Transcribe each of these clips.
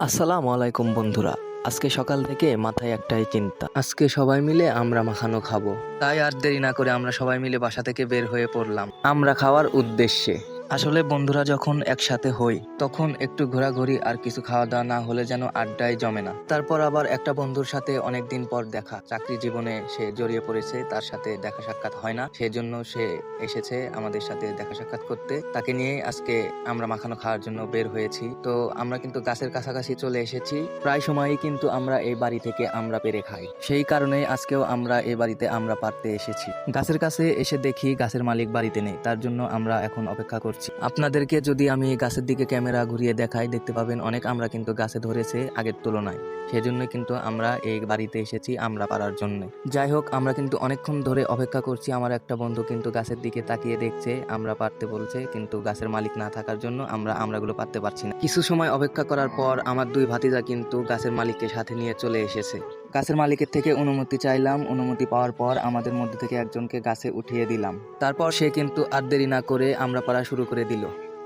আসসালামু আলাইকুম বন্ধুরা। আজকে সকাল থেকে মাথায় একটাই চিন্তা, আজকে সবাই মিলে আমরা মাখানো খাবো। তাই আর দেরি না করে আমরা সবাই মিলে বাসা থেকে বের হয়ে পড়লাম আমরা খাওয়ার উদ্দেশ্যে। আসলে বন্ধুরা যখন একসাথে হই তখন একটু ঘোরাঘুরি আর কিছু খাওয়া দাওয়া না হলে যেন আড্ডায় জমে না। তারপর আবার একটা বন্ধুর সাথে অনেকদিন পর দেখা, চাকরি জীবনে সে জড়িয়ে পড়েছে, তার সাথে দেখা সাক্ষাৎ হয় না, সেজন্য সে এসেছে আমাদের সাথে দেখা সাক্ষাৎ করতে। তাকে নিয়ে আজকে আমরা মাখানো খাওয়ার জন্য বের হয়েছি। তো আমরা কিন্তু গাছের কাছাকাছি চলে এসেছি। প্রায় সময়ই কিন্তু আমরা এই বাড়ি থেকে আমরা পেরে খাই, সেই কারণে আজকেও আমরা এই বাড়িতে আমরা পারতে এসেছি। গাছের কাছে এসে দেখি গাছের মালিক বাড়িতে নেই, তার জন্য আমরা এখন অপেক্ষা করছি। আপনাদেরকে যদি আমি গাছের দিকে ক্যামেরা ঘুরিয়ে দেখাই, দেখতে পাবেন অনেক আমরা কিন্তু গাছে ধরেছে আগের তুলনায়। সেজন্য কিন্তু আমরা এই বাড়িতে এসেছি আমরা পারার জন্য। যাই হোক, আমরা কিন্তু অনেকক্ষণ ধরে অপেক্ষা করছি। আমার একটা বন্ধু কিন্তু গাছের দিকে তাকিয়ে দেখছে, আমরা পারতে বলছে, কিন্তু গাছের মালিক না থাকার জন্য আমরাগুলো পারতে পারছি না। কিছু সময় অপেক্ষা করার পর আমার দুই ভাতিজা কিন্তু গাছের মালিককে সাথে নিয়ে চলে এসেছে। গাছের মালিকের থেকে অনুমতি চাইলাম, অনুমতি পাওয়ার পর আমাদের মধ্যে থেকে একজনকে গাছে উঠিয়ে দিলাম। তারপর সে কিন্তু আর দেরি না করে আমরা পাড়া শুরু করে দিল।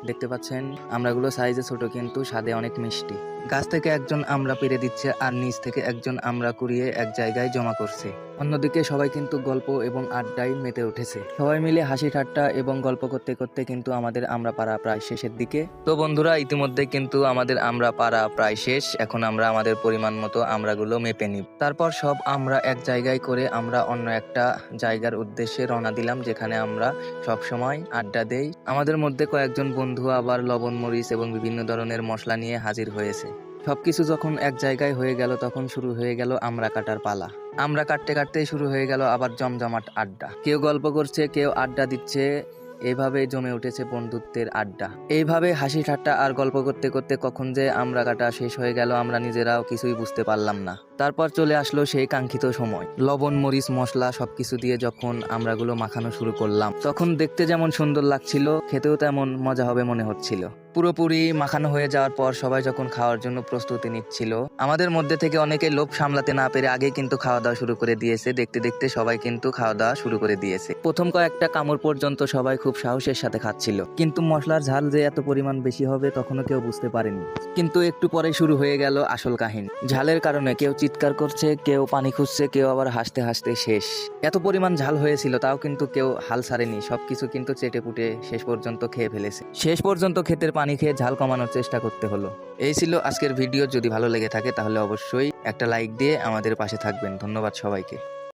দেখতে পাচ্ছেন আমরাগুলো সাইজে ছোট কিন্তু স্বাদে অনেক মিষ্টি। গাছ থেকে একজন আমরা পেরে দিচ্ছে আর নিচ থেকে একজন আমরা কুড়িয়ে এক জায়গায় জমা করছে। অন্যদিকে সবাই কিন্তু গল্প এবং আড্ডায় মেতে উঠেছে। সবাই মিলে হাসি ঠাট্টা এবং গল্প করতে করতে কিন্তু আমাদের আমরা পাড়া প্রায় শেষের দিকে। তো বন্ধুরা, ইতিমধ্যে কিন্তু আমাদের আমরা পাড়া প্রায় শেষ। এখন আমরা আমাদের পরিমাণ মতো আমরাগুলো মেপে নিব। তারপর সব আমরা এক জায়গায় করে আমরা অন্য একটা জায়গার উদ্দেশ্যে রওনা দিলাম, যেখানে আমরা সব সময় আড্ডা দেই। আমাদের মধ্যে কয়েকজন বন্ধু আবার লবণ মরিচ এবং বিভিন্ন ধরনের মশলা নিয়ে হাজির হয়েছে। সবকিছু যখন এক জায়গায় হয়ে গেল তখন শুরু হয়ে গেল আমরা কাটার পালা। আমরা কাটতে কাটতেই শুরু হয়ে গেল আবার জমজমাট আড্ডা। কেউ গল্প করছে, কেউ আড্ডা দিচ্ছে। এইভাবে জমে উঠেছে বন্ধুত্বের আড্ডা। এইভাবে হাসি ঠাট্টা আর গল্প করতে করতে কখন যে আমরা কাটা শেষ হয়ে গেল আমরা নিজেরাও কিছুই বুঝতে পারলাম না। তারপর চলে আসলো সেই কাঙ্ক্ষিত সময়। লবণ মরিচ মশলা সবকিছু দিয়ে যখন আমরাগুলো মাখানো শুরু করলাম, তখন দেখতে যেমন সুন্দর লাগছিল, খেতেও তেমন মজা হবে মনে হচ্ছিল। পুরোপুরি মাখানো হয়ে যাওয়ার পর সবাই যখন খাওয়ার জন্য প্রস্তুতি নিচ্ছিল, আমাদের মধ্যে থেকে অনেকে লোভ সামলাতে না পেরে আগেই কিন্তু খাওয়া দাওয়া শুরু করে দিয়েছে। দেখতে দেখতে সবাই কিন্তু খাওয়া দাওয়া শুরু করে দিয়েছে। প্রথম কয়েকটা কামড় পর্যন্ত সবাই খুব সাহসের সাথে খাচ্ছিল, কিন্তু মশলার ঝাল যে এত পরিমাণ বেশি হবে তখনও কেউ বুঝতে পারেনি। কিন্তু একটু পরে শুরু হয়ে গেল আসল কাহিনী। ঝালের কারণে কেউ চিৎকার করছে, কেউ পানি খুঁজছে, কেউ আবার হাসতে হাসতে শেষ। এত পরিমাণ ঝাল হয়েছিল তাও কিন্তু কেউ হাল ছাড়েনি, সবকিছু কিন্তু চেটে পুটে শেষ পর্যন্ত খেয়ে ফেলেছে। শেষ পর্যন্ত ক্ষেতের পানি খেয়ে ঝাল কমানোর চেষ্টা করতে হলো। এই ছিল আজকের ভিডিও। যদি ভালো লেগে থাকে তাহলে অবশ্যই একটা লাইক দিয়ে আমাদের পাশে থাকবেন। ধন্যবাদ সবাইকে।